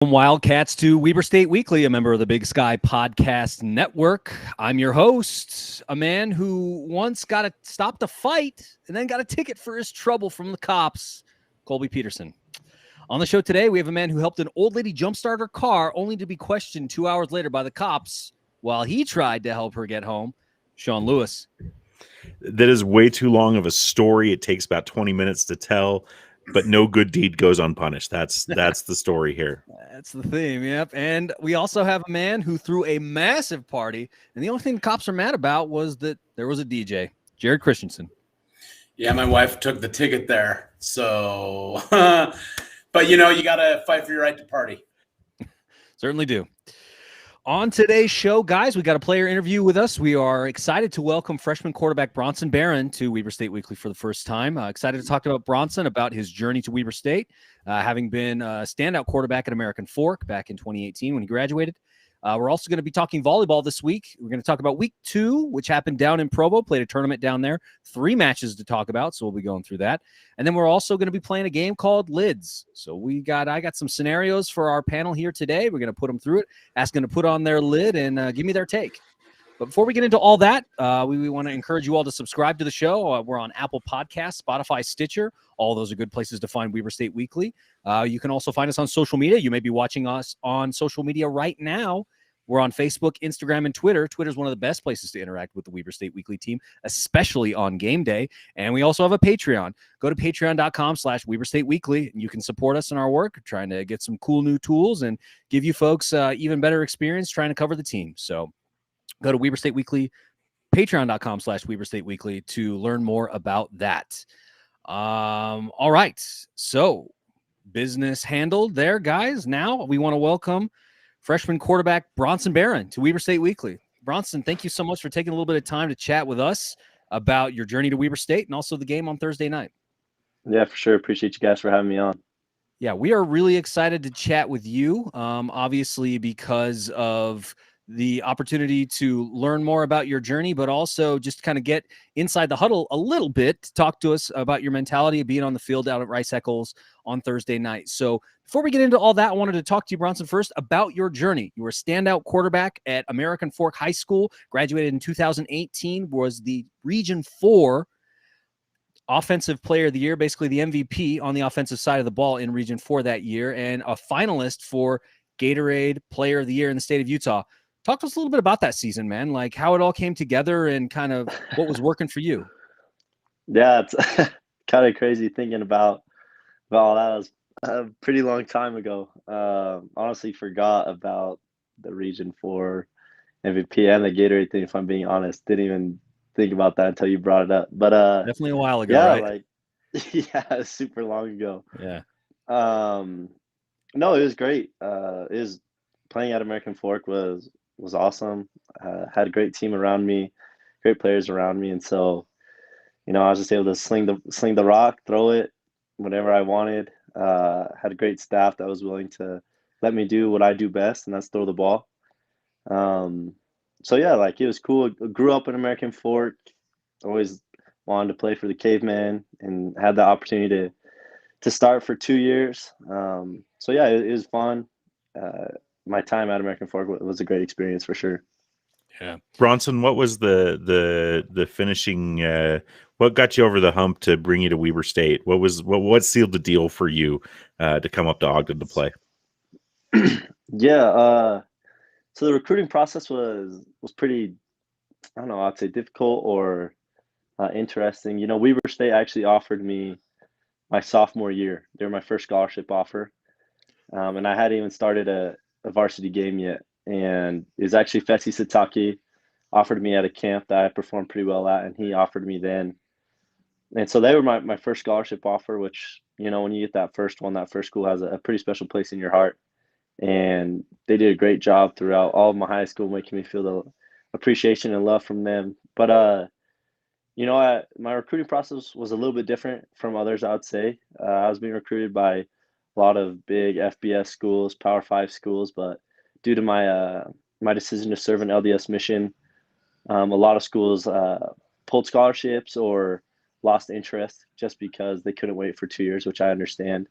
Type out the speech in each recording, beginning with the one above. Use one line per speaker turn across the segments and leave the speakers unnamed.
From Wildcats to Weber State Weekly, a member of the Big Sky Podcast Network. I'm your host, a man who once stopped a fight and then got a ticket for his trouble from the cops, Colby Peterson. On the show today, we have a man who helped an old lady jumpstart her car only to be questioned 2 hours later by the cops while he tried to help her get home, Sean Lewis.
That is way too long of a story. It takes about 20 minutes to tell, but no good deed goes unpunished. That's the story here.
That's the theme, yep. And we also have a man who threw a massive party, and the only thing the cops are mad about was that there was a DJ, Jared Christensen.
Yeah, my wife took the ticket there. So, but you got to fight for your right to party.
Certainly do. On today's show, guys, we got a player interview with us. We are excited to welcome freshman quarterback Bronson Baron to Weber State Weekly for the first time. Excited to talk about Bronson, about his journey to Weber State, having been a standout quarterback at American Fork back in 2018 when he graduated. We're also going to be talking volleyball this week. We're going to talk about week 2, which happened down in Provo, played a tournament down there. 3 matches to talk about, so we'll be going through that. And then we're also going to be playing a game called Lidz. So I got some scenarios for our panel here today. We're going to put them through it, ask them to put on their lid and give me their take. But before we get into all that, we want to encourage you all to subscribe to the show. We're on Apple Podcasts, Spotify, Stitcher. All those are good places to find Weber State Weekly. You can also find us on social media. You may be watching us on social media right now. We're on Facebook, Instagram, and Twitter. Twitter is one of the best places to interact with the Weber State Weekly team, especially on game day. And we also have a Patreon. Go to patreon.com/Weber State Weekly, and you can support us in our work, trying to get some cool new tools and give you folks even better experience trying to cover the team. So go to Weber State Weekly, patreon.com/Weber State Weekly to learn more about that. All right. So business handled there, guys. Now we want to welcome freshman quarterback Bronson Baron to Weber State Weekly. Bronson, thank you so much for taking a little bit of time to chat with us about your journey to Weber State and also the game on Thursday night.
Yeah, for sure. Appreciate you guys for having me on.
Yeah, we are really excited to chat with you, obviously because of the opportunity to learn more about your journey, but also just kind of get inside the huddle a little bit to talk to us about your mentality of being on the field out at Rice-Eccles on Thursday night. So before we get into all that, I wanted to talk to you, Bronson, first about your journey. You were a standout quarterback at American Fork High School, graduated in 2018, was the Region 4 Offensive Player of the Year, basically the MVP on the offensive side of the ball in Region 4 that year, and a finalist for Gatorade Player of the Year in the state of Utah. Talk to us a little bit about that season, man, like how it all came together and kind of what was working for you.
Yeah, it's kind of crazy thinking about all that. It was a pretty long time ago. Honestly, forgot about the Region 4 MVP and the Gatorade thing, if I'm being honest. Didn't even think about that until you brought it up. But
definitely a while ago,
yeah,
right?
Yeah, super long ago.
Yeah.
No, it was great. It was playing at American Fork was awesome. Had a great team around me, great players around me, and so I was just able to sling the rock, throw it whenever I wanted. Had a great staff that was willing to let me do what I do best, and that's throw the ball. So yeah, it was cool. I grew up in American Fork, always wanted to play for the Caveman, and had the opportunity to start for 2 years. So yeah, it was fun. My time at American Fork was a great experience for sure.
Yeah, Bronson, what was the finishing? What got you over the hump to bring you to Weber State? What sealed the deal for you to come up to Ogden to play?
Yeah, so the recruiting process was pretty, I don't know, I'd say difficult or interesting. Weber State actually offered me my sophomore year. They were my first scholarship offer, and I hadn't even started a varsity game yet. And it was actually Fetsi Sataki offered me at a camp that I performed pretty well at, and he offered me then. And so they were my first scholarship offer, which, when you get that first one, that first school has a pretty special place in your heart. And they did a great job throughout all of my high school, making me feel the appreciation and love from them. But, my recruiting process was a little bit different from others, I would say. I was being recruited by a lot of big FBS schools, Power 5 schools, but due to my decision to serve an LDS mission, a lot of schools pulled scholarships or lost interest just because they couldn't wait for 2 years, which I understand.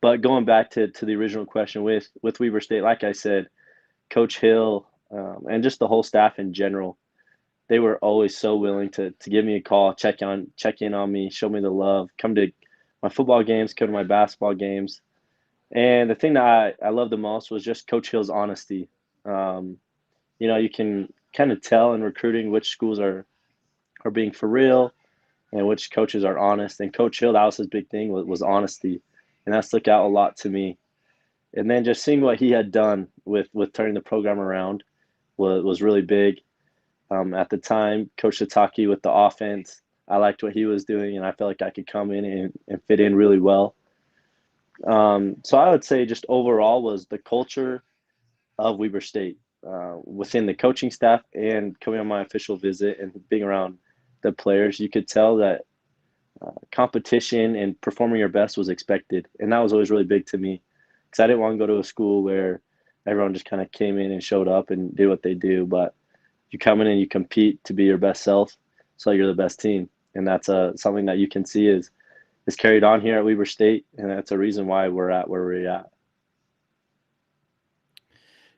But going back to the original question with Weber State, like I said, Coach Hill and just the whole staff in general, they were always so willing to give me a call, check in on me, show me the love, come to my football games, come to my basketball games. And the thing that I loved the most was just Coach Hill's honesty. You can kind of tell in recruiting which schools are being for real and which coaches are honest. And Coach Hill, that was his big thing, was honesty. And that stuck out a lot to me. And then just seeing what he had done with turning the program around was really big. At the time, Coach Sataki with the offense, I liked what he was doing, and I felt like I could come in and fit in really well. So I would say just overall was the culture of Weber State within the coaching staff and coming on my official visit and being around the players. You could tell that competition and performing your best was expected, and that was always really big to me because I didn't want to go to a school where everyone just kind of came in and showed up and did what they do, but you come in and you compete to be your best self, so you're the best team. And that's something that you can see is carried on here at Weber State, and that's a reason why we're at where we're at.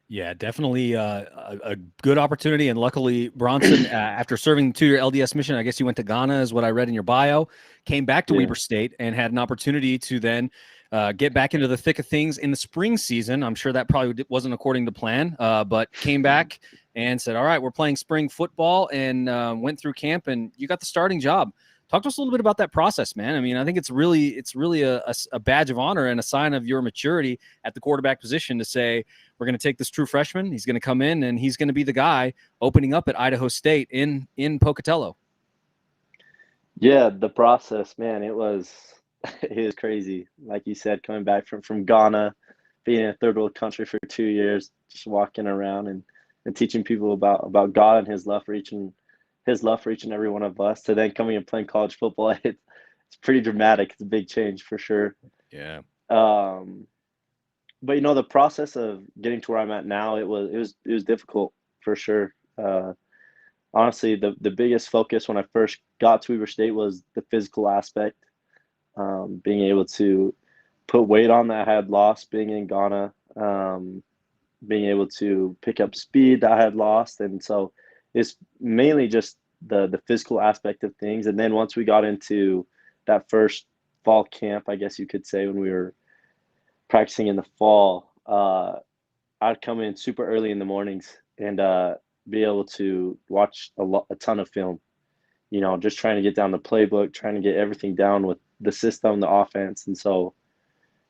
Yeah, definitely a good opportunity. And luckily, Bronson, after serving 2-year LDS mission, I guess you went to Ghana, is what I read in your bio, came back to Weber State and had an opportunity to then get back into the thick of things in the spring season. I'm sure that probably wasn't according to plan, but came back and said, all right, we're playing spring football, and went through camp, and you got the starting job. Talk to us a little bit about that process, man. I mean, I think it's really a badge of honor and a sign of your maturity at the quarterback position to say, we're going to take this true freshman. He's going to come in and he's going to be the guy opening up at Idaho State in Pocatello.
Yeah, the process, man, it was crazy. Like you said, coming back from Ghana, being in a third world country for 2 years, just walking around and teaching people about God and his love for each and every one of us, to then coming and playing college football. It's pretty dramatic. It's a big change for sure.
Yeah.
But the process of getting to where I'm at now, it was difficult for sure. Honestly, the biggest focus when I first got to Weber State was the physical aspect. Being able to put weight on that I had lost being in Ghana, being able to pick up speed that I had lost. And so it's mainly just the physical aspect of things. And then once we got into that first fall camp, I guess you could say, when we were practicing in the fall, I'd come in super early in the mornings and be able to watch a ton of film, just trying to get down the playbook, trying to get everything down with the system, the offense. And so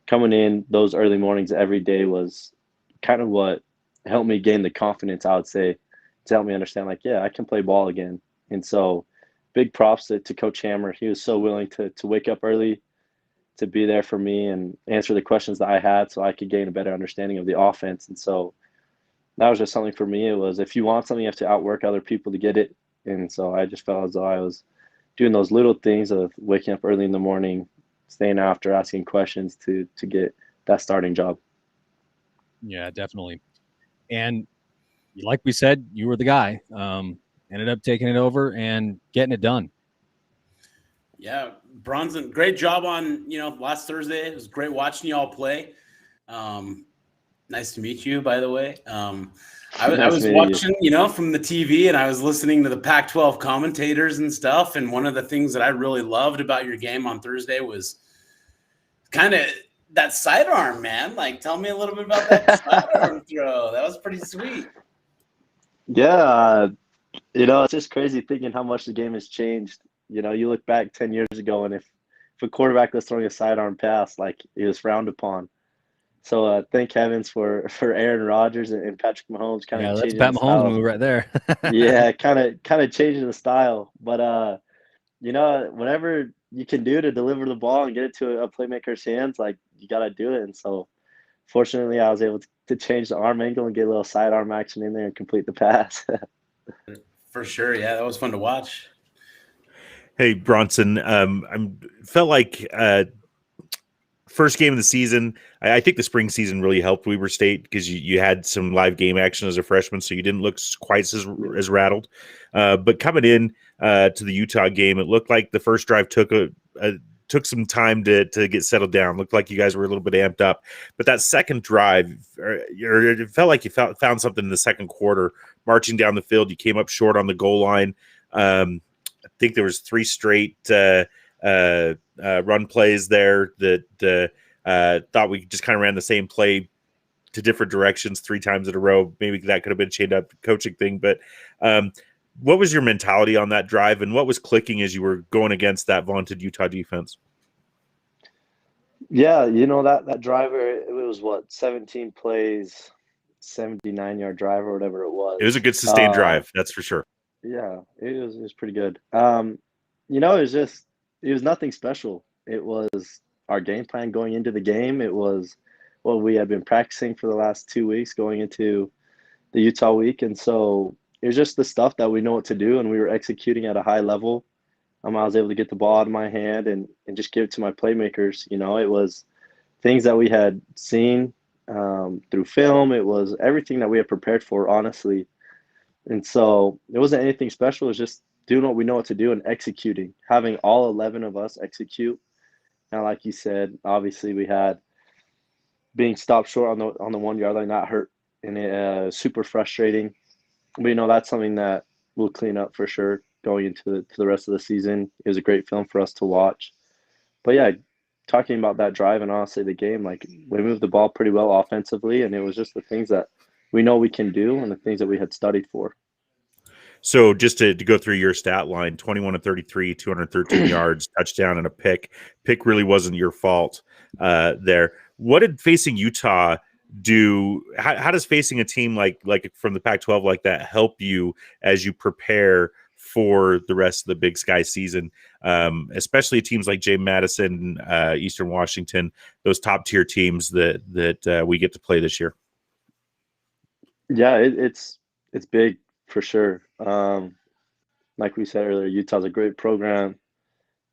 coming in those early mornings every day was kind of what helped me gain the confidence, I would say, to help me understand, like, yeah, I can play ball again. And so big props to Coach Hammer. He was so willing to wake up early, to be there for me and answer the questions that I had so I could gain a better understanding of the offense. And so that was just something for me. It was, if you want something, you have to outwork other people to get it. And so I just felt as though I was doing those little things of waking up early in the morning, staying after, asking questions to get that starting job.
Yeah, definitely. And like we said, you were the guy. Ended up taking it over and getting it done.
Yeah, Bronson, great job on, last Thursday. It was great watching you all play. Nice to meet you, by the way. I was watching, from the TV, and I was listening to the Pac-12 commentators and stuff. And one of the things that I really loved about your game on Thursday was kind of that sidearm, man. Like, tell me a little bit about that sidearm throw. That was pretty sweet.
Yeah, it's just crazy thinking how much the game has changed. You look back 10 years ago, and if a quarterback was throwing a sidearm pass, like, it was frowned upon. So thank heavens for Aaron Rodgers and Patrick Mahomes kind of changing
that's Pat Mahomes move right there.
Yeah, kind of changing the style. But whatever you can do to deliver the ball and get it to a playmaker's hands, like, you got to do it. And so fortunately, I was able to change the arm angle and get a little sidearm action in there and complete the pass.
For sure. Yeah, that was fun to watch.
Hey, Bronson, I felt like first game of the season, I think the spring season really helped Weber State because you had some live game action as a freshman, so you didn't look quite as rattled. But coming in to the Utah game, it looked like the first drive took took some time to get settled down. Looked like you guys were a little bit amped up, but that second drive, it felt like you found something in the second quarter. Marching down the field, you came up short on the goal line. I think there was 3 straight run plays there that thought we just kind of ran the same play to different directions 3 times in a row. Maybe that could have been a chained up coaching thing, but what was your mentality on that drive, and what was clicking as you were going against that vaunted Utah defense?
Yeah, that driver, it was 17 plays, 79-yard drive or whatever it was.
It was a good sustained drive, that's for sure.
Yeah, it was pretty good. It was nothing special. It was our game plan going into the game. It was what we had been practicing for the last 2 weeks going into the Utah week. And so it was just the stuff that we know what to do, and we were executing at a high level. I was able to get the ball out of my hand and just give it to my playmakers. It was things that we had seen through film. It was everything that we had prepared for, honestly. And so it wasn't anything special. It was just doing what we know what to do and executing, having all 11 of us execute. Now, like you said, obviously we had being stopped short on the 1 yard line, that hurt, and it super frustrating. But that's something that we'll clean up for sure going into the rest of the season. It was a great film for us to watch. But yeah, talking about that drive and honestly the game, like we moved the ball pretty well offensively, and it was just the things that we know we can do and the things that we had studied for.
So just to go through your stat line, 21 of 33, 213 yards, touchdown, and a pick. Pick really wasn't your fault there. What did facing Utah do? How does facing a team like from the Pac-12 like that help you as you prepare for the rest of the Big Sky season, especially teams like James Madison, Eastern Washington, those top-tier teams that we get to play this year?
Yeah, it's big for sure. Like we said earlier, Utah's a great program,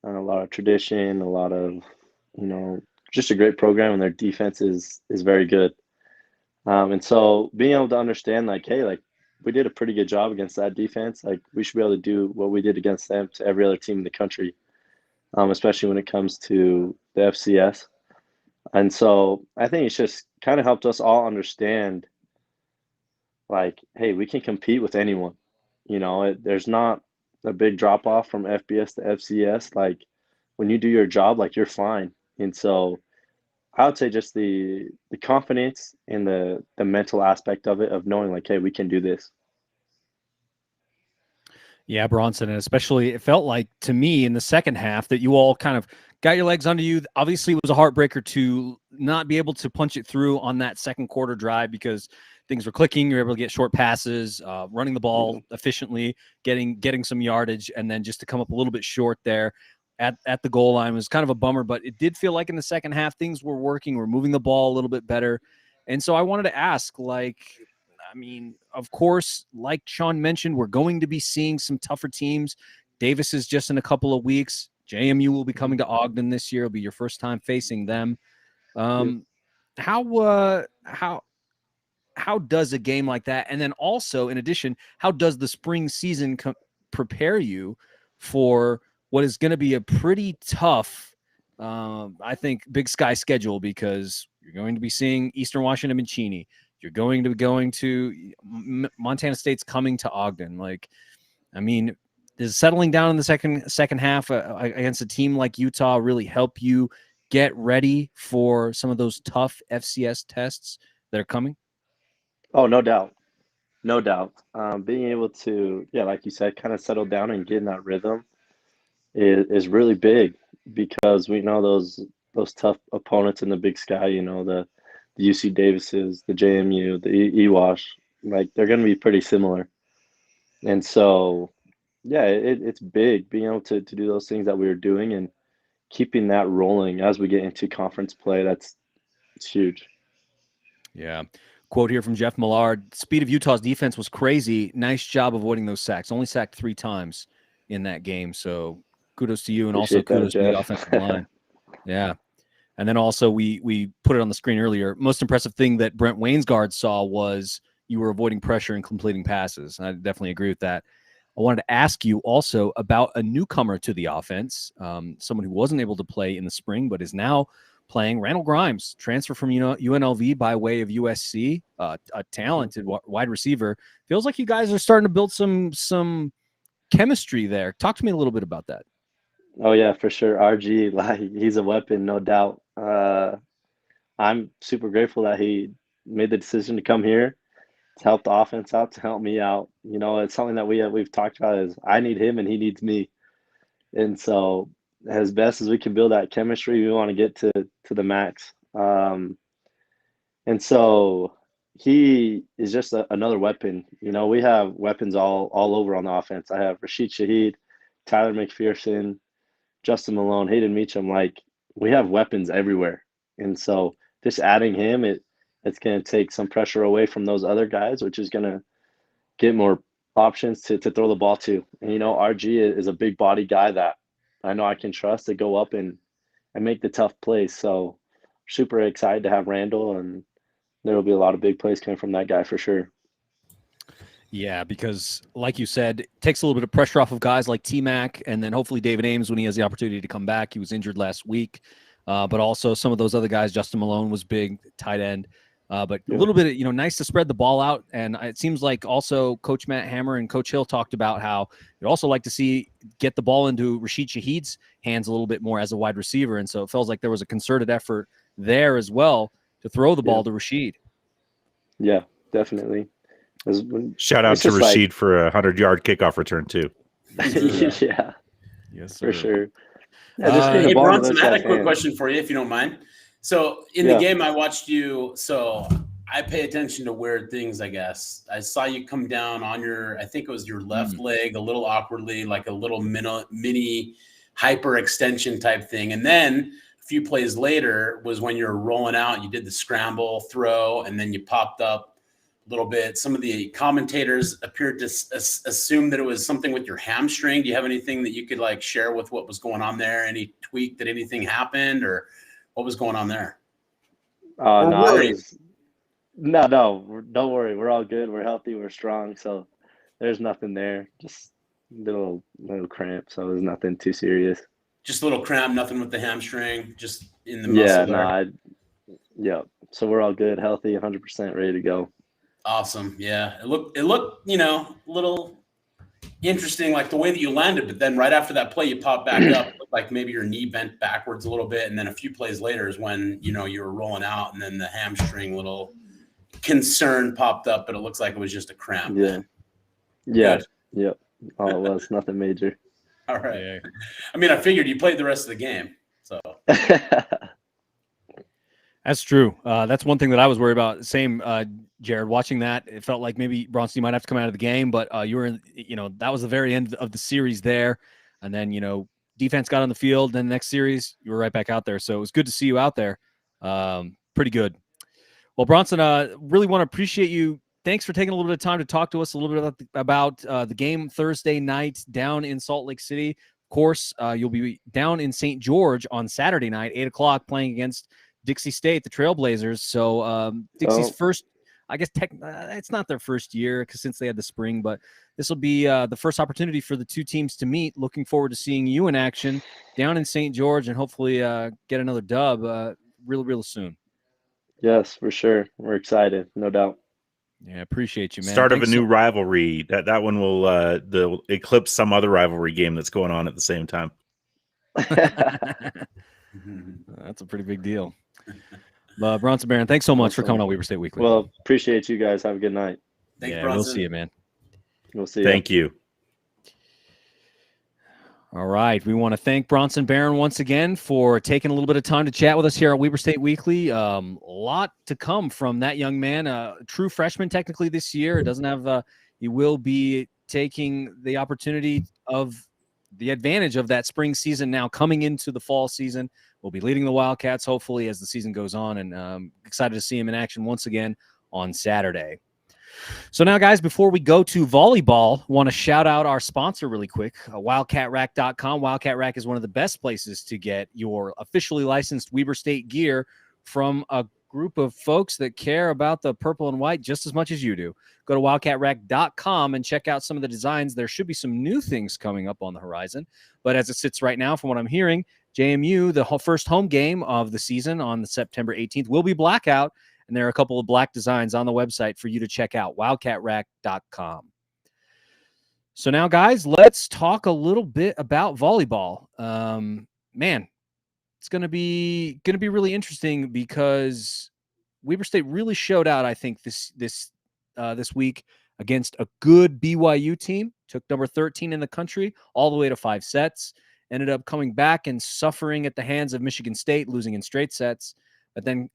a lot of tradition, a lot of, just a great program, and their defense is very good. And so being able to understand, hey, we did a pretty good job against that defense. We should be able to do what we did against them to every other team in the country, especially when it comes to the FCS. And so I think it's just kind of helped us all understand, hey, we can compete with anyone. There's not a big drop off from FBS to FCS. When you do your job, you're fine. And so I would say just the confidence and the mental aspect of it, of knowing hey, we can do this.
Yeah, Bronson, and especially it felt like to me in the second half that you all kind of got your legs under you. Obviously, it was a heartbreaker to not be able to punch it through on that second quarter drive because things were clicking. You were able to get short passes, running the ball efficiently, getting some yardage, and then just to come up a little bit short there at the goal line was kind of a bummer. But it did feel like in the second half things were working. We're moving the ball a little bit better. And so I wanted to ask, of course, like Sean mentioned, we're going to be seeing some tougher teams. Davis is just in a couple of weeks. JMU will be coming to Ogden this year. It'll be your first time facing them. How does a game like that, and then also in addition, how does the spring season prepare you for what is going to be a pretty tough, I think, Big Sky schedule, because you're going to be seeing Eastern Washington and Cheney. You're going to be going to Montana State's coming to Ogden. Does settling down in the second half against a team like Utah really help you get ready for some of those tough FCS tests that are coming?
Oh, no doubt. No doubt. Being able to, like you said, kind of settle down and get in that rhythm is really big, because we know those tough opponents in the Big Sky, the UC Davises, the JMU, the EWASH, they're going to be pretty similar. And so, it's big being able to do those things that we were doing and keeping that rolling as we get into conference play. It's huge.
Yeah. Quote here from Jeff Millard: "Speed of Utah's defense was crazy. Nice job avoiding those sacks. Only sacked 3 times in that game. So kudos to you, and
Appreciate
also kudos
that,
to the
Jeff.
offensive line." Yeah. And then also we put it on the screen earlier. Most impressive thing that Brent Waynesgard saw was you were avoiding pressure and completing passes. I definitely agree with that. I wanted to ask you also about a newcomer to the offense, someone who wasn't able to play in the spring but is now playing. Randall Grimes, transfer from UNLV by way of USC, a talented wide receiver. Feels like you guys are starting to build some chemistry there. Talk to me a little bit about that.
Oh yeah, for sure. RG, like he's a weapon, no doubt. I'm super grateful that he made the decision to come here to help the offense out, to help me out. You know, it's something that we've talked about is I need him and he needs me. And so as best as we can build that chemistry, we want to get to the max. And so he is just another weapon. You know, we have weapons all over on the offense. I have Rashid Shaheed, Tyler McPherson, Justin Malone, Hayden Meacham. Like, we have weapons everywhere. And so just adding him, it's going to take some pressure away from those other guys, which is going to get more options to throw the ball to. And, you know, RG is a big body guy that I know I can trust to go up and make the tough plays. So super excited to have Randall, and there will be a lot of big plays coming from that guy for sure.
Yeah, because like you said, it takes a little bit of pressure off of guys like T-Mac, and then hopefully David Ames when he has the opportunity to come back. He was injured last week. But also some of those other guys, Justin Malone was big, tight end. But a little bit, nice to spread the ball out. And it seems like also Coach Matt Hammer and Coach Hill talked about how you'd also like to see get the ball into Rashid Shaheed's hands a little bit more as a wide receiver. And so it feels like there was a concerted effort there as well to throw the ball to Rashid.
Yeah, definitely.
Shout out to Rashid for a 100-yard kickoff return too.
Yeah,
yes,
for sure.
Yeah, hey, Bronson, I had a quick question for you, if you don't mind. So in the game, I watched you. So I pay attention to weird things, I guess. I saw you come down on I think it was your left leg a little awkwardly, like a little mini hyper extension type thing. And then a few plays later was when you were rolling out, you did the scramble throw, and then you popped up a little bit. Some of the commentators appeared to assume that it was something with your hamstring. Do you have anything that you could like share with what was going on there? Any tweak? Did anything happen, or what was going on there?
No, don't worry. We're all good. We're healthy. We're strong. So there's nothing there. Just little cramp. So there's nothing too serious.
Just a little cramp. Nothing with the hamstring. Just in the muscle.
Yeah. So we're all good, healthy, 100% ready to go.
Awesome. Yeah. It looked, a little interesting, like the way that you landed, but then right after that play, you popped back up, looked like maybe your knee bent backwards a little bit. And then a few plays later is when, you were rolling out, and then the hamstring little concern popped up, but it looks like it was just a cramp.
Yeah. Yeah. Yep. All it was, nothing major.
All right. Yeah. I mean, I figured you played the rest of the game. So
that's true. That's one thing that I was worried about. Same, Jared, watching that, it felt like maybe Bronson, you might have to come out of the game, but you were in, that was the very end of the series there. And then, defense got on the field. Then the next series, you were right back out there. So it was good to see you out there. Pretty good. Well, Bronson, really want to appreciate you. Thanks for taking a little bit of time to talk to us a little bit about the game Thursday night down in Salt Lake City. Of course, you'll be down in St. George on Saturday night, 8 o'clock, playing against Dixie State, the Trailblazers. So Dixie's first, I guess it's not their first year since they had the spring, but this will be the first opportunity for the two teams to meet. Looking forward to seeing you in action down in St. George and hopefully get another dub real soon.
Yes, for sure. We're excited, no doubt.
Yeah, appreciate you, man.
Start of a new rivalry. That one will eclipse some other rivalry game that's going on at the same time.
That's a pretty big deal. Bronson Baron, thanks so much for coming on Weber State Weekly.
Well, appreciate you guys. Have a good night.
Thanks, Bronson.
We'll see you, man.
We'll see you.
Thank you.
All right. We want to thank Bronson Baron once again for taking a little bit of time to chat with us here at Weber State Weekly. A lot to come from that young man, a true freshman technically this year. Doesn't have he will be taking the opportunity of the advantage of that spring season now coming into the fall season. We'll be leading the Wildcats hopefully as the season goes on, and excited to see him in action once again on Saturday. So now, guys, before we go to volleyball, want to shout out our sponsor really quick, WildcatRack.com. Wildcat Rack is one of the best places to get your officially licensed Weber State gear from a group of folks that care about the purple and white just as much as you do. Go to wildcatrack.com and check out some of the designs. There should be some new things coming up on the horizon. But as it sits right now, from what I'm hearing, JMU, the first home game of the season on the September 18th, will be blackout. And there are a couple of black designs on the website for you to check out, wildcatrack.com. So now, guys, let's talk a little bit about volleyball. Man, it's going to be really interesting because Weber State really showed out, I think, this week against a good BYU team. Took number 13 in the country all the way to 5 sets. Ended up coming back and suffering at the hands of Michigan State, losing in straight sets. But then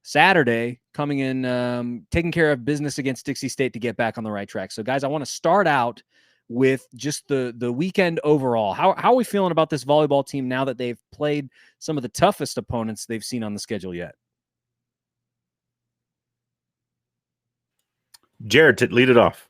Saturday, coming in, taking care of business against Dixie State to get back on the right track. So, guys, I want to start out with just the weekend overall. How are we feeling about this volleyball team now that they've played some of the toughest opponents they've seen on the schedule yet?
Jared, lead it off.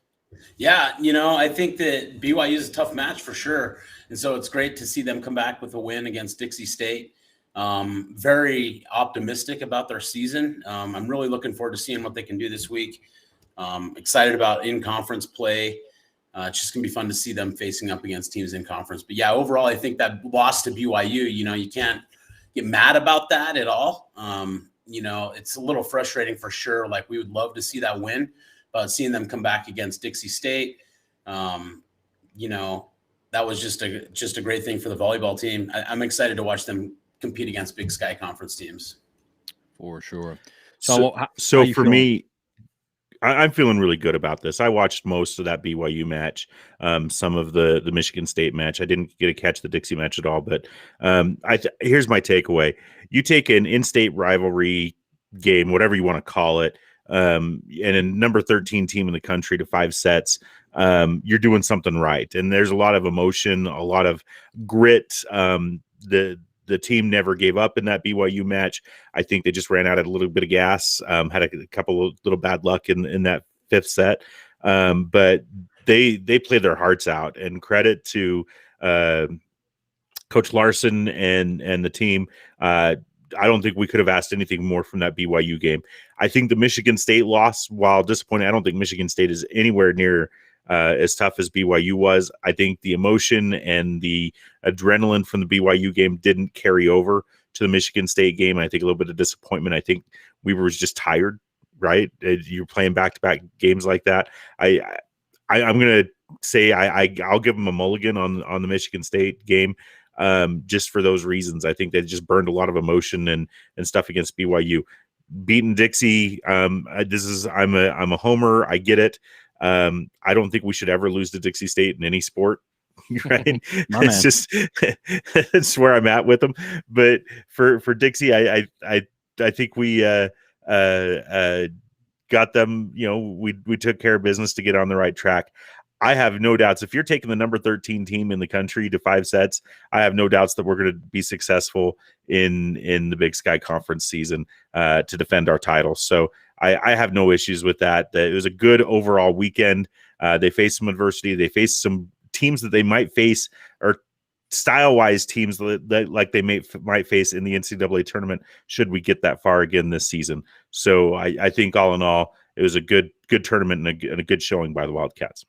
Yeah, I think that BYU is a tough match for sure. And so it's great to see them come back with a win against Dixie State. Very optimistic about their season. I'm really looking forward to seeing what they can do this week. Excited about in-conference play. It's just going to be fun to see them facing up against teams in conference. But, yeah, overall, I think that loss to BYU, you can't get mad about that at all. It's a little frustrating for sure. Like, we would love to see that win. But seeing them come back against Dixie State, that was just a great thing for the volleyball team. I'm excited to watch them compete against Big Sky Conference teams.
For sure.
So for me, I'm feeling really good about this. I watched most of that BYU match, some of the Michigan State match. I didn't get to catch the Dixie match at all, but here's my takeaway. You take an in-state rivalry game, whatever you want to call it, and a number 13 team in the country to 5 sets, you're doing something right. And there's a lot of emotion, a lot of grit. The team never gave up in that BYU match. I think they just ran out of a little bit of gas, had a couple of little bad luck in that 5th set. But they played their hearts out, and credit to Coach Larson and the team. I don't think we could have asked anything more from that BYU game. I think the Michigan State loss, while disappointing, I don't think Michigan State is anywhere near as tough as BYU was. I think the emotion and the adrenaline from the BYU game didn't carry over to the Michigan State game. I think a little bit of disappointment. I think Weber was just tired, right? You're playing back-to-back games like that. I'm going to say I'll give them a mulligan on the Michigan State game. Just for those reasons. I think they just burned a lot of emotion and stuff against BYU. Beating Dixie, I'm a homer. I get it. I don't think we should ever lose to Dixie State in any sport. Right? It's just it's where I'm at with them. But for Dixie, I think we got them. We took care of business to get on the right track. I have no doubts. If you're taking the number 13 team in the country to 5 sets, I have no doubts that we're going to be successful in the Big Sky Conference season to defend our title. So I have no issues with that. It was a good overall weekend. They faced some adversity. They faced some teams that they might face, or style-wise teams that like they might face in the NCAA tournament should we get that far again this season. So I think all in all, it was a good tournament and a good showing by the Wildcats.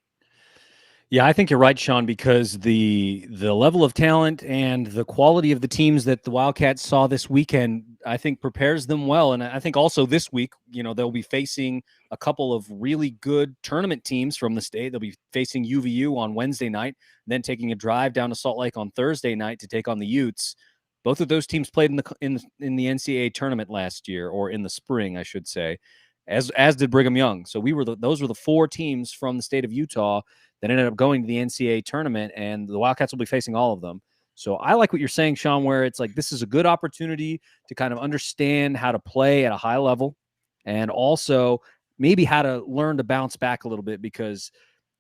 Yeah, I think you're right, Sean, because the level of talent and the quality of the teams that the Wildcats saw this weekend, I think prepares them well. And I think also this week, they'll be facing a couple of really good tournament teams from the state. They'll be facing UVU on Wednesday night, then taking a drive down to Salt Lake on Thursday night to take on the Utes. Both of those teams played in the NCAA tournament last year, or in the spring, I should say, as did Brigham Young. So those were the 4 teams from the state of Utah that ended up going to the NCAA tournament, and the Wildcats will be facing all of them. So I like what you're saying, Sean, where it's like this is a good opportunity to kind of understand how to play at a high level, and also maybe how to learn to bounce back a little bit, because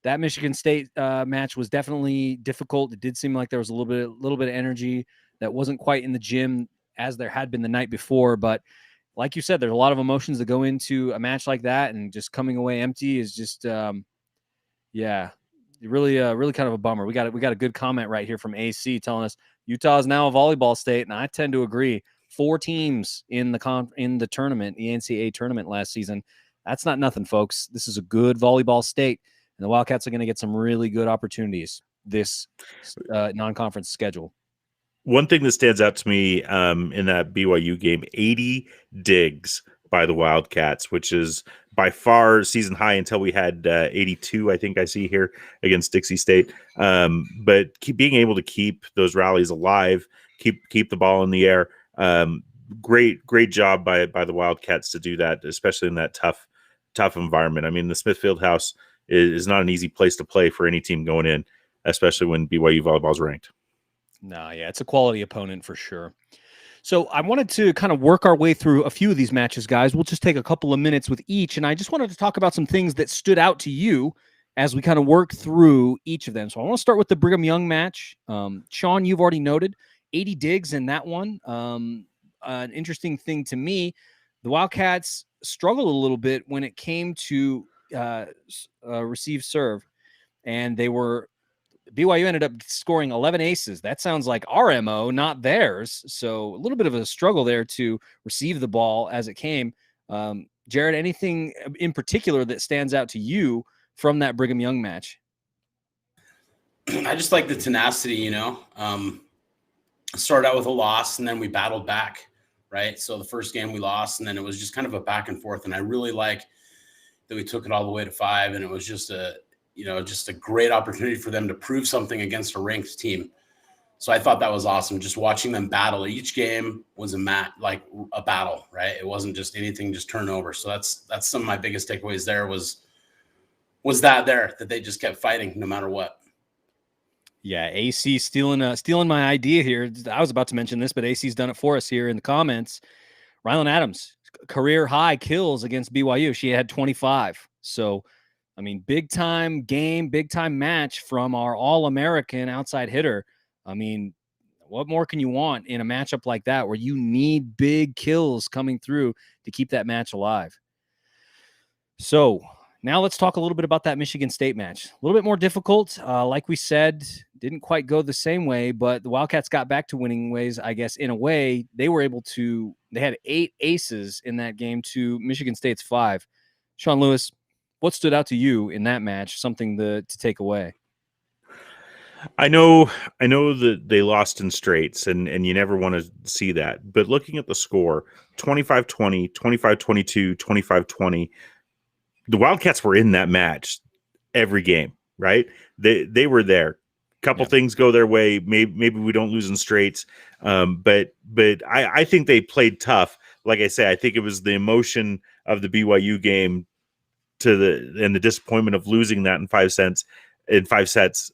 that Michigan State match was definitely difficult. It did seem like there was a little bit of energy that wasn't quite in the gym as there had been the night before. But like you said, there's a lot of emotions that go into a match like that, and just coming away empty is just really kind of a bummer. We got a good comment right here from AC telling us Utah is now a volleyball state, and I tend to agree. 4 teams in the tournament, the NCAA tournament last season. That's not nothing, folks. This is a good volleyball state, and the Wildcats are going to get some really good opportunities this non-conference schedule.
One thing that stands out to me in that BYU game, 80 digs by the Wildcats, which is by far season high until we had 82, I think I see here against Dixie State. But being able to keep those rallies alive, keep the ball in the air, great job by the Wildcats to do that, especially in that tough environment. I mean, the Smith Fieldhouse is not an easy place to play for any team going in, especially when BYU volleyball is ranked.
No, yeah, it's a quality opponent for sure. So I wanted to kind of work our way through a few of these matches, guys. We'll just take a couple of minutes with each, and I just wanted to talk about some things that stood out to you as we kind of work through each of them. So I want to start with the Brigham Young match. Sean, you've already noted 80 digs in that one. An interesting thing to me, the Wildcats struggled a little bit when it came to receive serve, and BYU ended up scoring 11 aces. That sounds like our MO, not theirs. So a little bit of a struggle there to receive the ball as it came. Jared, anything in particular that stands out to you from that Brigham Young match?
I just like the tenacity, started out with a loss and then we battled back, right? So the first game we lost and then it was just kind of a back and forth. And I really like that we took it all the way to 5, and it was just a great opportunity for them to prove something against a ranked team. So I thought that was awesome. Just watching them battle. Each game was a battle, right? It wasn't just anything, just turnover. So that's some of my biggest takeaways there was that they just kept fighting no matter what.
Yeah, AC stealing my idea here. I was about to mention this, but AC's done it for us here in the comments. Rylan Adams, career high kills against BYU. She had 25. So, I mean, big time game, big time match from our All-American outside hitter. I mean, what more can you want in a matchup like that where you need big kills coming through to keep that match alive? So now let's talk a little bit about that Michigan State match. A little bit more difficult. Like we said, didn't quite go the same way, but the Wildcats got back to winning ways, I guess, in a way. They had 8 aces in that game to Michigan State's 5. Sean Lewis, what stood out to you in that match? Something to take away?
I know that they lost in straights, and you never want to see that. But looking at the score, 25-20, 25-22, 25-20, the Wildcats were in that match every game, right? They were there. Couple things go their way. Maybe we don't lose in straights, but I think they played tough. Like I say, I think it was the emotion of the BYU game and the disappointment of losing that in 5 sets,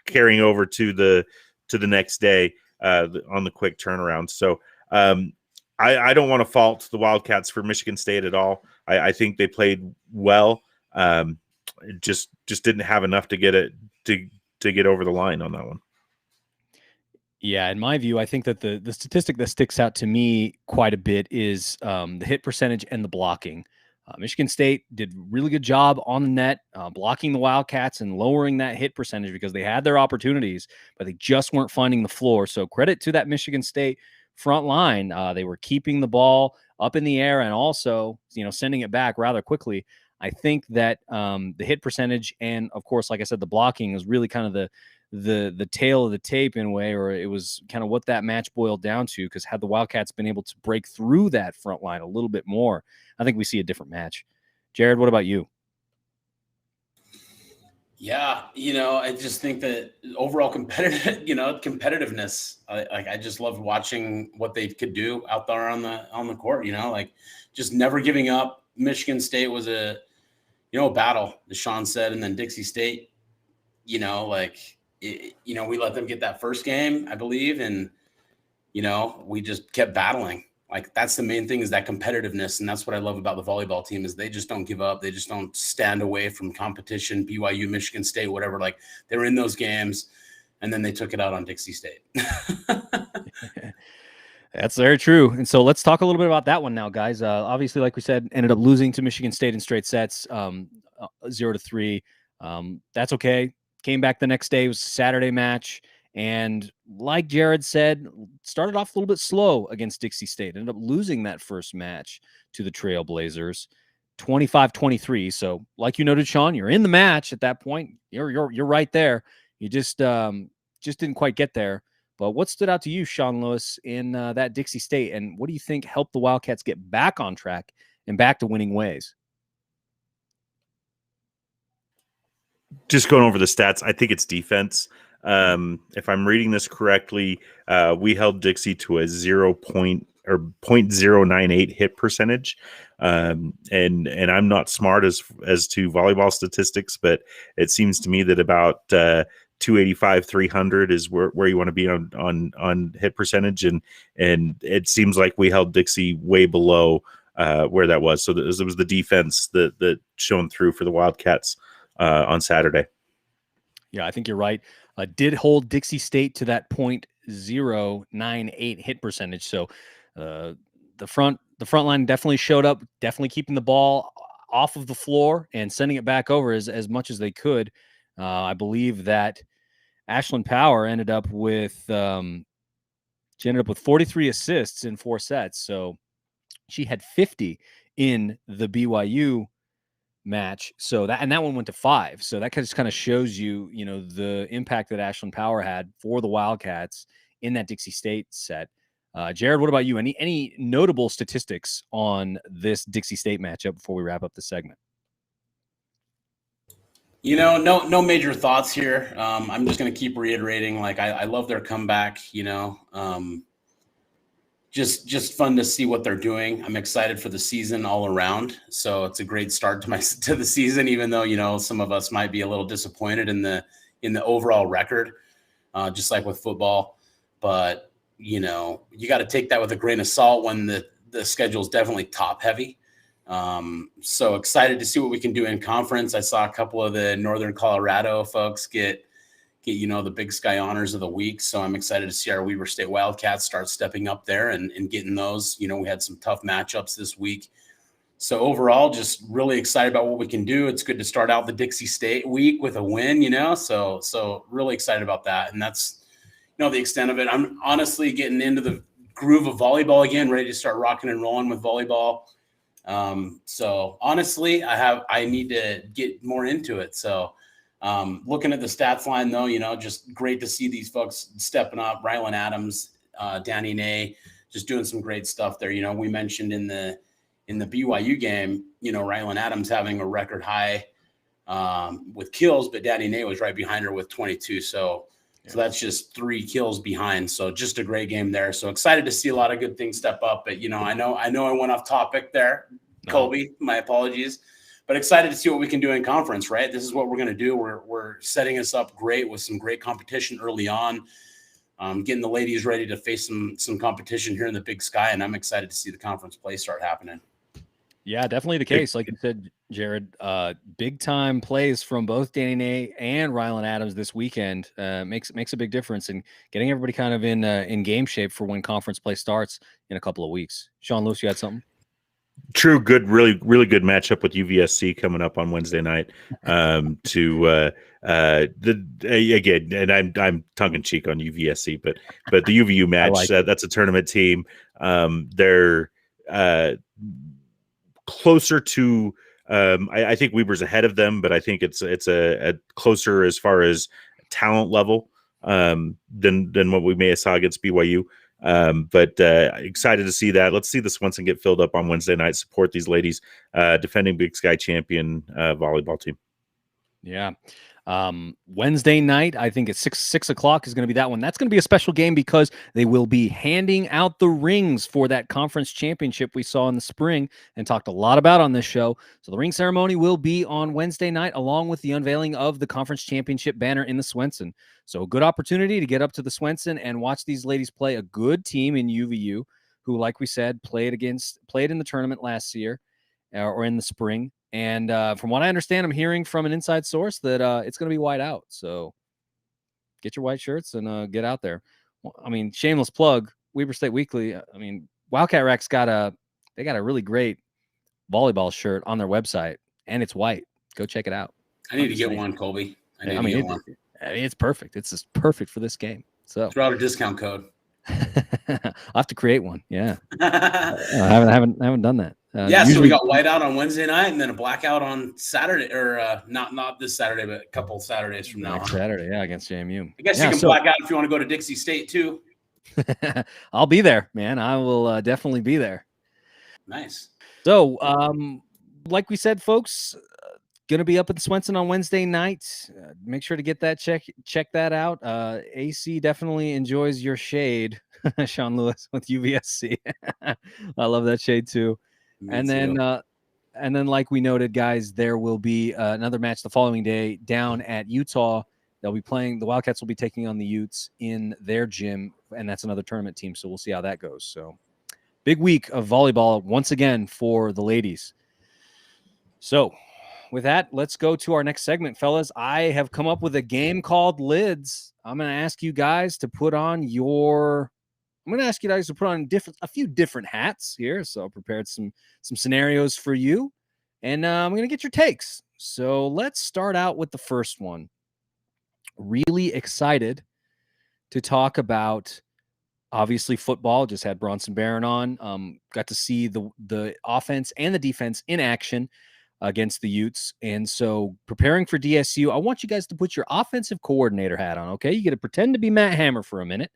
carrying over to the next day on the quick turnaround. So I don't want to fault the Wildcats for Michigan State at all. I think they played well. Just didn't have enough to get it to get over the line on that one.
Yeah, in my view, I think that the statistic that sticks out to me quite a bit is the hit percentage and the blocking. Michigan State did a really good job on the net, blocking the Wildcats and lowering that hit percentage because they had their opportunities, but they just weren't finding the floor. So credit to that Michigan State front line. They were keeping the ball up in the air and also, sending it back rather quickly. I think that the hit percentage and, of course, like I said, the blocking was really kind of the tail of the tape in a way, or it was kind of what that match boiled down to, because had the Wildcats been able to break through that front line a little bit more, I think we see a different match. Jared, what about you?
Yeah, I just think that overall competitiveness, I just loved watching what they could do out there on the court, just never giving up. Michigan State was a battle, as Sean said, and then Dixie State, we let them get that first game, I believe, and we just kept battling. Like, that's the main thing, is that competitiveness, and that's what I love about the volleyball team, is they just don't give up. They just don't stand away from competition. BYU, Michigan State, whatever. Like, they were in those games, and then they took it out on Dixie State.
That's very true. And so let's talk a little bit about that one now, guys. Obviously, like we said, ended up losing to Michigan State in straight sets, 0-3. That's okay. Came back the next day. It was a Saturday match. And like Jared said, started off a little bit slow against Dixie State, ended up losing that first match to the Trailblazers 25-23. So like you noted, Sean, you're in the match at that point. You're right there. You just didn't quite get there. But what stood out to you, Sean Lewis, in that Dixie State, and what do you think helped the Wildcats get back on track and back to winning ways?
Just going over the stats, I think it's defense. If I'm reading this correctly, we held Dixie to a 0.098 hit percentage. And I'm not smart as to volleyball statistics, but it seems to me that about 285, 300 is where you want to be on hit percentage, and it seems like we held Dixie way below where that was. So it was the defense that shone through for the Wildcats on Saturday.
Yeah, I think you're right. Did hold Dixie State to that 0.098 hit percentage. So the front line definitely showed up, definitely keeping the ball off of the floor and sending it back over as much as they could. I believe that Ashlyn Power ended up with 43 assists in 4 sets. So she had 50 in the BYU match. So that one went to 5. So that just kind of shows you, the impact that Ashlyn Power had for the Wildcats in that Dixie State set. Jared, what about you? Any notable statistics on this Dixie State matchup before we wrap up the segment?
No major thoughts here. I'm just going to keep reiterating, I love their comeback, just fun to see what they're doing. I'm excited for the season all around. So it's a great start to the season, even though, some of us might be a little disappointed in the overall record, just like with football. But, you got to take that with a grain of salt when the schedule is definitely top heavy. So excited to see what we can do in conference. I saw a couple of the Northern Colorado folks get the Big Sky honors of the week. So I'm excited to see our Weber State Wildcats start stepping up there and getting those. We had some tough matchups this week. So overall, just really excited about what we can do. It's good to start out the Dixie State week with a win, so really excited about that. And that's, the extent of it. I'm honestly getting into the groove of volleyball again, ready to start rocking and rolling with volleyball. So honestly, I need to get more into it. So, looking at the stats line though, just great to see these folks stepping up. Rylan Adams, Danny Nay, just doing some great stuff there. We mentioned in the BYU game, Rylan Adams having a record high, with kills, but Danny Nay was right behind her with 22. So that's just 3 kills behind. So just a great game there. So excited to see a lot of good things step up, but I know I went off topic there, Colby, my apologies. But excited to see what we can do in conference, right? This is what we're going to do. We're setting us up great with some great competition early on, getting the ladies ready to face some competition here in the Big Sky, and I'm excited to see the conference play start happening.
Yeah, definitely the case. Like you said, Jared, big time plays from both Danny Nay and Rylan Adams this weekend makes a big difference in getting everybody kind of in game shape for when conference play starts in a couple of weeks. Sean Lewis, you had something?
True, good, really, really good matchup with UVSC coming up on Wednesday night. Again, and I'm tongue in cheek on UVSC, but the UVU match, that's a tournament team. They're closer to. I think Weber's ahead of them, but I think it's a closer as far as talent level than what we may have saw against BYU. But excited to see that. Let's see the Swenson get filled up on Wednesday night. Support these ladies, defending Big Sky champion volleyball team.
Yeah. Wednesday night, I think it's 6 o'clock is going to be that one. That's going to be a special game because they will be handing out the rings for that conference championship we saw in the spring and talked a lot about on this show. So the ring ceremony will be on Wednesday night, along with the unveiling of the conference championship banner in the Swenson. So a good opportunity to get up to the Swenson and watch these ladies play a good team in UVU, who, like we said, played in the tournament last year or in the spring. And from what I understand, I'm hearing from an inside source that it's going to be white out. So get your white shirts and get out there. Well, I mean, shameless plug, Weber State Weekly. I mean, Wildcat Rack's got a really great volleyball shirt on their website, and it's white. Go check it out.
I need to get one, Colby.
I mean, it's perfect. It's just perfect for this game. So
throw out a discount code.
I'll have to create one. Yeah. I haven't done that.
So we got whiteout on Wednesday night and then a blackout on Saturday, or not this Saturday, but a couple of Saturdays from now.
Next Saturday, against JMU.
I guess you can black out if you want to go to Dixie State too.
I'll be there, man. I will definitely be there.
Nice.
So, like we said, folks, gonna be up at the Swenson on Wednesday night. Make sure to get that check that out. AC definitely enjoys your shade, Sean Lewis with UVSC. I love that shade too. And then, like we noted, guys, there will be another match the following day down at Utah. They'll be playing. The Wildcats will be taking on the Utes in their gym, and that's another tournament team. So we'll see how that goes. So, big week of volleyball once again for the ladies. So, with that, let's go to our next segment, fellas. I have come up with a game called Lidz. I'm going to ask you guys to put on a few different hats here. So I prepared some scenarios for you, and I'm going to get your takes. So let's start out with the first one. Really excited to talk about, obviously, football. Just had Bronson Baron on. Got to see the offense and the defense in action against the Utes. And so preparing for DSU, I want you guys to put your offensive coordinator hat on, okay? You get to pretend to be Matt Hammer for a minute.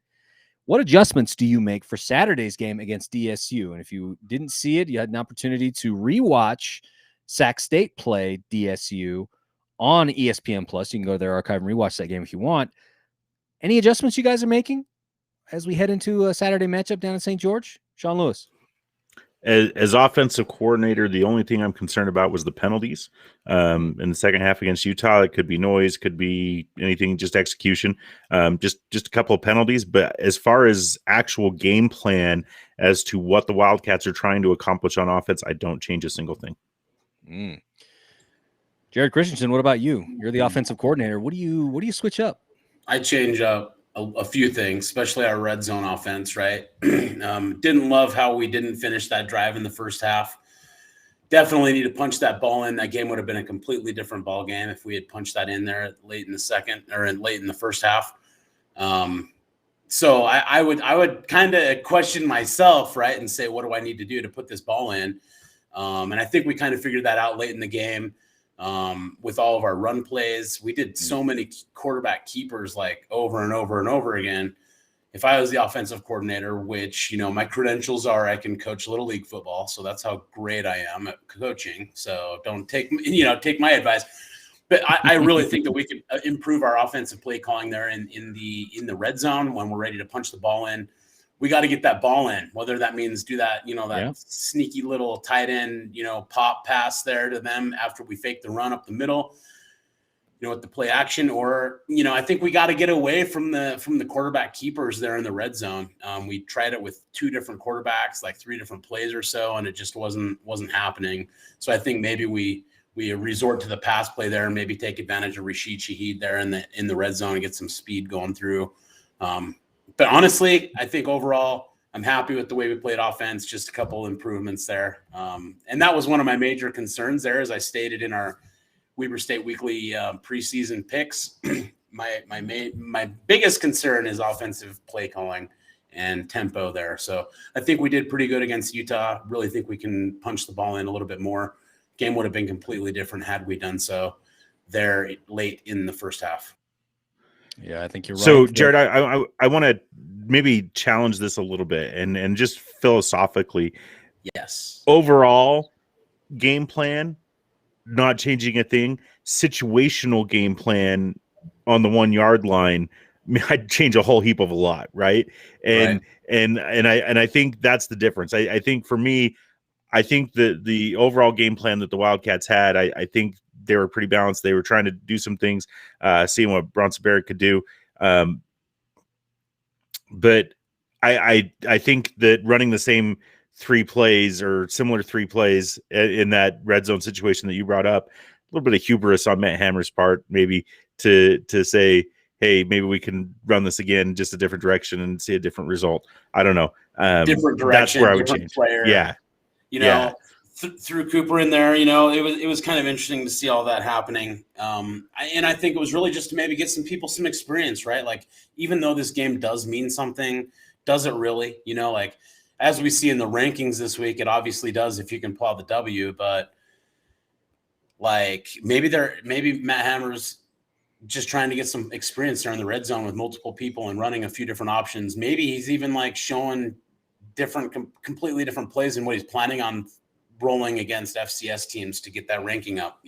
What adjustments do you make for Saturday's game against DSU? And if you didn't see it, you had an opportunity to rewatch Sac State play DSU on ESPN+. You can go to their archive and rewatch that game if you want. Any adjustments you guys are making as we head into a Saturday matchup down in St. George? Sean Lewis.
As offensive coordinator, the only thing I'm concerned about was the penalties in the second half against Utah. It could be noise, could be anything, just execution, just a couple of penalties. But as far as actual game plan as to what the Wildcats are trying to accomplish on offense, I don't change a single thing.
Jared
Christensen, what about you? You're the offensive coordinator. What do you switch up?
I change up a few things, especially our red zone offense, right? Didn't love how we didn't finish that drive in the first half. Definitely need to punch that ball in. That game would have been a completely different ball game if we had punched that in there late in the first half. So I would kind of question myself, right, and say, what do I need to do to put this ball in? And I think we kind of figured that out late in the game. With all of our run plays, we did so many quarterback keepers like over and over and over again. If I was the offensive coordinator, which, my credentials are, I can coach little league football. So that's how great I am at coaching. So don't take my advice, but I really think that we could improve our offensive play calling there in the red zone when we're ready to punch the ball in. We got to get that ball in, whether that means do that, sneaky little tight end, pop pass there to them after we fake the run up the middle, with the play action, or, I think we got to get away from the quarterback keepers there in the red zone. We tried it with 2 different quarterbacks, like 3 different plays or so, and it just wasn't happening. So I think maybe we resort to the pass play there and maybe take advantage of Rashid Shaheed there in the red zone and get some speed going through. But honestly, I think overall, I'm happy with the way we played offense, just a couple improvements there. And that was one of my major concerns there, as I stated in our Weber State Weekly preseason picks. My biggest concern is offensive play calling and tempo there. So I think we did pretty good against Utah. Really think we can punch the ball in a little bit more. Game would have been completely different had we done so there late in the first half.
Yeah, I think you're right.
So, Jared, I want to maybe challenge this a little bit and just philosophically.
Yes.
Overall game plan, not changing a thing. Situational game plan on the 1 yard line, I'd change a whole heap of a lot, right? And I think that's the difference. I think for me, I think the overall game plan that the Wildcats had, I think they were pretty balanced. They were trying to do some things, seeing what Bronson Baron could do. But I think that running the same 3 plays or similar 3 plays in that red zone situation that you brought up, a little bit of hubris on Matt Hammer's part, maybe to say, hey, maybe we can run this again, just a different direction and see a different result. I don't know.
Different direction.
That's where I would change.
Player.
Yeah.
threw Cooper in there. It was kind of interesting to see all that happening. And I think it was really just to maybe get some people some experience, right? Like, even though this game does mean something, does it really? Like, as we see in the rankings this week, it obviously does if you can pull out the W. But like, maybe Matt Hammer's just trying to get some experience there in the red zone with multiple people and running a few different options. Maybe he's even like showing completely different plays than what he's planning on rolling against FCS teams to get that ranking up.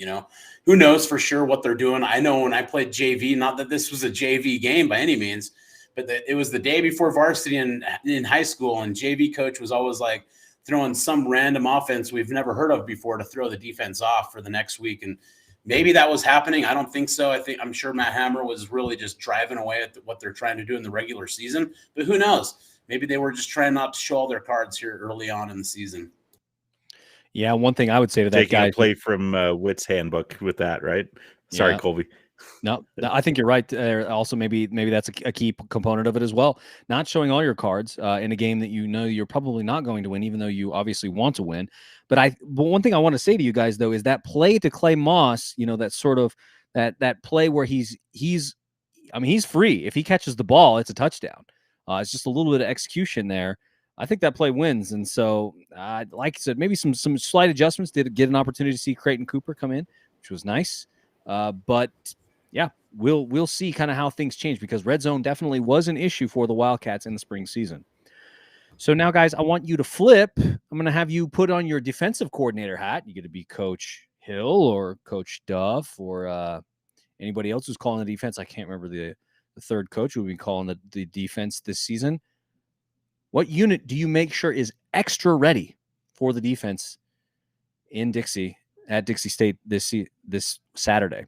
Who knows for sure what they're doing. I know when I played JV, not that this was a JV game by any means, but it was the day before varsity in high school, and JV coach was always like throwing some random offense we've never heard of before to throw the defense off for the next week. And maybe that was happening. I don't think so. I'm sure Matt Hammer was really just driving away at what they're trying to do in the regular season, but who knows? Maybe they were just trying not to show all their cards here early on in the season.
Yeah, one thing I would say to that
Taking
guy,
a play from Witt's handbook with that, right? Sorry,
Yeah.
Colby.
No, I think you're right. Also, maybe that's a key component of it as well. Not showing all your cards in a game that you're probably not going to win, even though you obviously want to win. But one thing I want to say to you guys though is that play to Clay Moss. That sort of that play where he's free. If he catches the ball, it's a touchdown. It's just a little bit of execution there. I think that play wins. And so, like I said, maybe some slight adjustments. Did get an opportunity to see Creighton Cooper come in, which was nice. But yeah, we'll see kind of how things change, because red zone definitely was an issue for the Wildcats in the spring season. So now, guys, I want you to flip. I'm going to have you put on your defensive coordinator hat. You get to be Coach Hill or Coach Duff or anybody else who's calling the defense. I can't remember the third coach who will be calling the defense this season. What unit do you make sure is extra ready for the defense in Dixie at Dixie State this Saturday?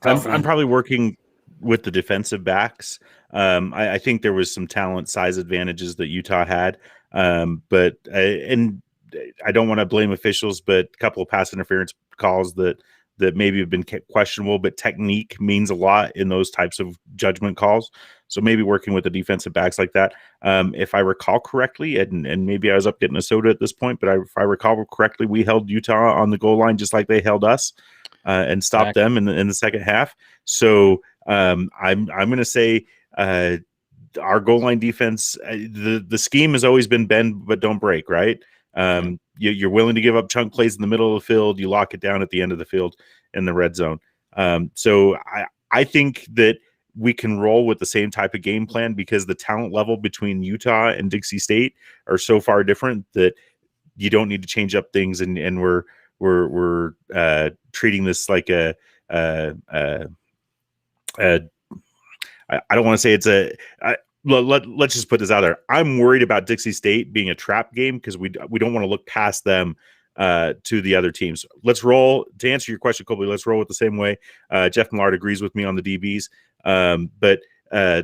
I'm probably working with the defensive backs. I think there was some talent size advantages that Utah had, but I don't want to blame officials, but a couple of pass interference calls that maybe have been questionable, but technique means a lot in those types of judgment calls. So maybe working with the defensive backs like that. If I recall correctly, and maybe I was up getting a soda at this point, but if I recall correctly, we held Utah on the goal line just like they held us and stopped them in the second half. So I'm going to say our goal line defense, the scheme has always been bend but don't break, right? You're willing to give up chunk plays in the middle of the field. You lock it down at the end of the field in the red zone. So I think that we can roll with the same type of game plan, because the talent level between Utah and Dixie State are so far different that you don't need to change up things. And we're treating this like I don't want to say it's let's just put this out there. I'm worried about Dixie State being a trap game, because we don't want to look past them to the other teams. Let's roll. To answer your question, Colby, let's roll with the same way. Jeff Millard agrees with me on the DBs, but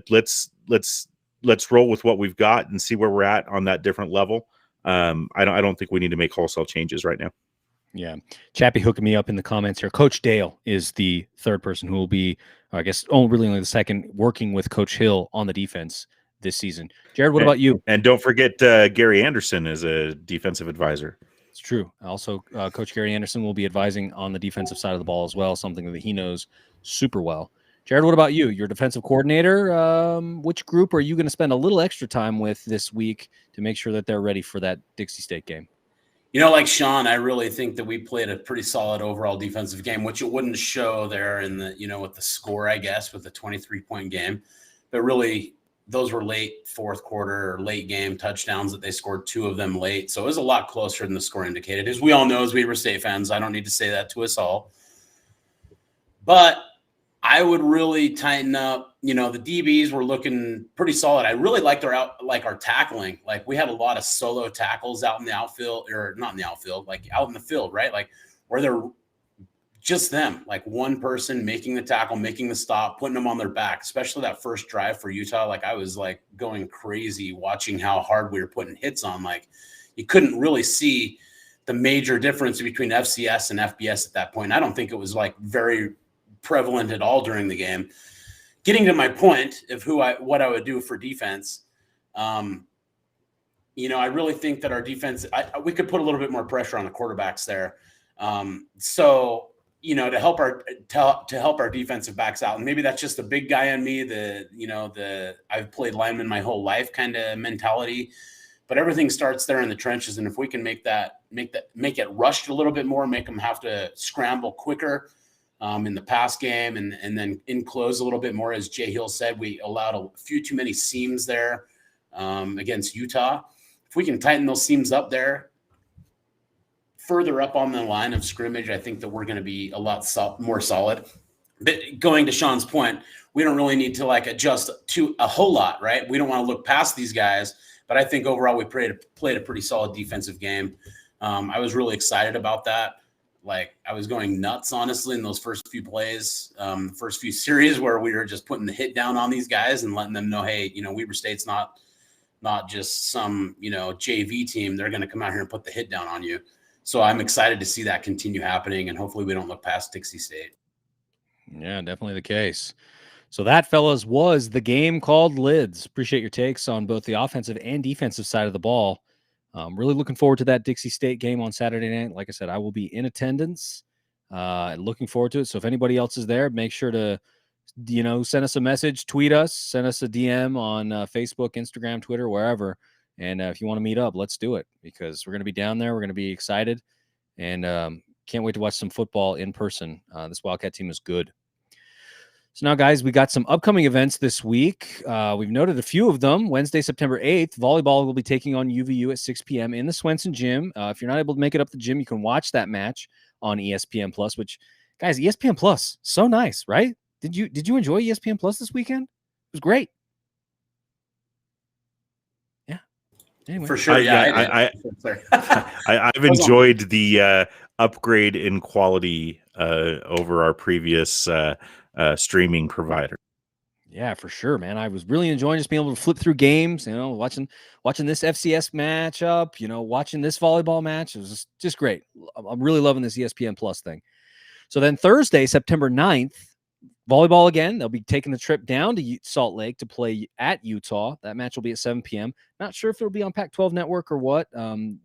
let's roll with what we've got and see where we're at on that different level. I don't think we need to make wholesale changes right now.
Yeah. Chappie hooking me up in the comments here. Coach Dale is the third person who will be, I guess, only the second, working with Coach Hill on the defense this season. Jared, what about you?
And don't forget Gary Anderson is a defensive advisor.
It's true. Also, Coach Gary Anderson will be advising on the defensive side of the ball as well, something that he knows super well. Jared, what about you? Your defensive coordinator, which group are you going to spend a little extra time with this week to make sure that they're ready for that Dixie State game?
Like Sean, I really think that we played a pretty solid overall defensive game, which it wouldn't show there in the, with the score, I guess, with the 23-point game. But really, those were late fourth quarter or late game touchdowns that they scored, 2 of them late. So it was a lot closer than the score indicated. As we all know, as Weber State fans, I don't need to say that to us all. But I would really tighten up. The DBs were looking pretty solid. I really liked our tackling. Like, we had a lot of solo tackles out in the outfield, or not in the outfield, like out in the field, right? Like, where they're just them, like one person making the tackle, making the stop, putting them on their back, especially that first drive for Utah. Like, I was like going crazy watching how hard we were putting hits on. Like, you couldn't really see the major difference between FCS and FBS at that point. I don't think it was like very prevalent at all during the game. Getting to my point of what I would do for defense, I really think that our defense, we could put a little bit more pressure on the quarterbacks there. So to help our defensive backs out, and maybe that's just the big guy in me, I've played lineman my whole life kind of mentality, but everything starts there in the trenches. And if we can make it rushed a little bit more, make them have to scramble quicker in the pass game, and then enclose a little bit more, as Jay Hill said, we allowed a few too many seams there against Utah. If we can tighten those seams up there, further up on the line of scrimmage, I think that we're going to be a lot more solid. But going to Sean's point, we don't really need to adjust to a whole lot, right? We don't want to look past these guys, but I think overall we played a pretty solid defensive game. I was really excited about that. I was going nuts, honestly, in those first few plays, first few series where we were just putting the hit down on these guys and letting them know, hey, Weber State's not just some, JV team. They're going to come out here and put the hit down on you. So I'm excited to see that continue happening, and hopefully we don't look past Dixie State.
Yeah, definitely the case. So that, fellas, was the game called Lidz. Appreciate your takes on both the offensive and defensive side of the ball. Really looking forward to that Dixie State game on Saturday night. Like I said, I will be in attendance. Looking forward to it. So if anybody else is there, make sure to, send us a message, tweet us, send us a DM on Facebook, Instagram, Twitter, wherever. And if you want to meet up, let's do it, because we're going to be down there. We're going to be excited, and can't wait to watch some football in person. This Wildcat team is good. So now, guys, we got some upcoming events this week. We've noted a few of them. Wednesday, September 8th, volleyball will be taking on UVU at 6 p.m. in the Swenson Gym. If you're not able to make it up the gym, you can watch that match on ESPN Plus, which, guys, ESPN Plus, so nice, right? Did you enjoy ESPN Plus this weekend? It was great. Yeah. Anyway.
For sure.
I've enjoyed the upgrade in quality over our previous streaming provider.
Yeah, for sure, man. I was really enjoying just being able to flip through games, watching this FCS matchup, watching this volleyball match. It was just great. I'm really loving this ESPN Plus thing. So then Thursday, September 9th, volleyball again. They'll be taking the trip down to Salt Lake to play at Utah. That match will be at 7 p.m. Not sure if it'll be on Pac-12 Network or what.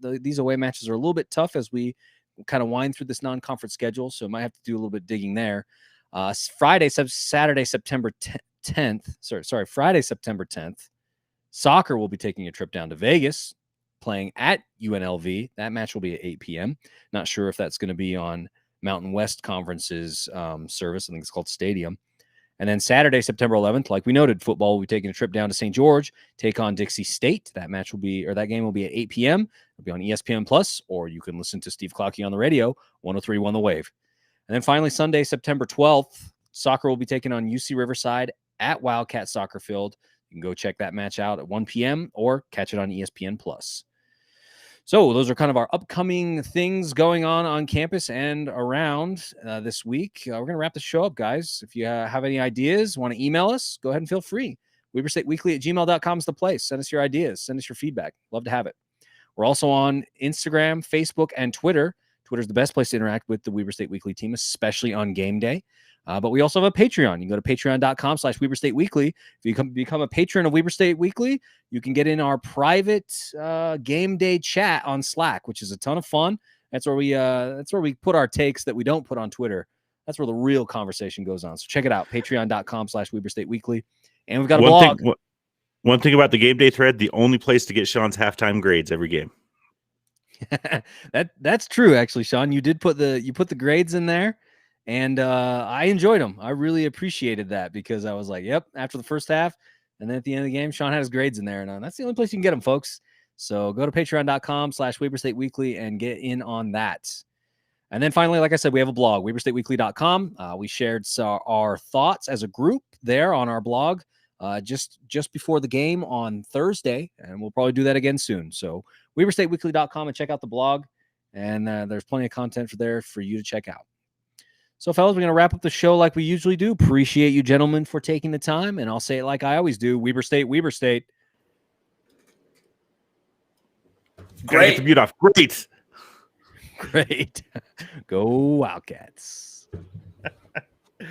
These away matches are a little bit tough as we kind of wind through this non-conference schedule, so might have to do a little bit digging there. Friday, September 10th, soccer will be taking a trip down to Vegas, playing at UNLV. That match will be at 8 p.m. Not sure if that's going to be on Mountain West Conference's service. I think it's called Stadium. And then Saturday, September 11th, like we noted, football will be taking a trip down to St. George, take on Dixie State. That game will be at 8 p.m. It'll be on ESPN Plus, or you can listen to Steve Clocky on the radio, 103.1 The Wave. And then finally, Sunday, September 12th, soccer will be taking on UC Riverside at Wildcat Soccer Field. You can go check that match out at 1 p.m. or catch it on ESPN Plus. So those are kind of our upcoming things going on campus and around this week. We're going to wrap the show up, guys. If you have any ideas, want to email us, go ahead and feel free. WeberStateWeekly@gmail.com is the place. Send us your ideas. Send us your feedback. Love to have it. We're also on Instagram, Facebook, and Twitter. Twitter's the best place to interact with the Weber State Weekly team, especially on game day. But we also have a Patreon. You can go to patreon.com/Weber State Weekly. If you become a patron of Weber State Weekly, you can get in our private game day chat on Slack, which is a ton of fun. That's where we put our takes that we don't put on Twitter. That's where the real conversation goes on. So check it out, patreon.com/Weber State Weekly. And we've got a blog.
One thing about the game day thread, the only place to get Sean's halftime grades every game.
That's true, actually, Sean. You put the grades in there. And I enjoyed them. I really appreciated that, because I was like, yep, after the first half. And then at the end of the game, Sean had his grades in there. And that's the only place you can get them, folks. So go to patreon.com/Weber State Weekly and get in on that. And then finally, like I said, we have a blog, WeberStateWeekly.com. We shared our thoughts as a group there on our blog just before the game on Thursday. And we'll probably do that again soon. So WeberStateWeekly.com and check out the blog. And there's plenty of content there for you to check out. So, fellas, we're going to wrap up the show like we usually do. Appreciate you, gentlemen, for taking the time. And I'll say it like I always do. Weber State, Weber State.
Great. Get the mute off. Great.
Great. Go Wildcats.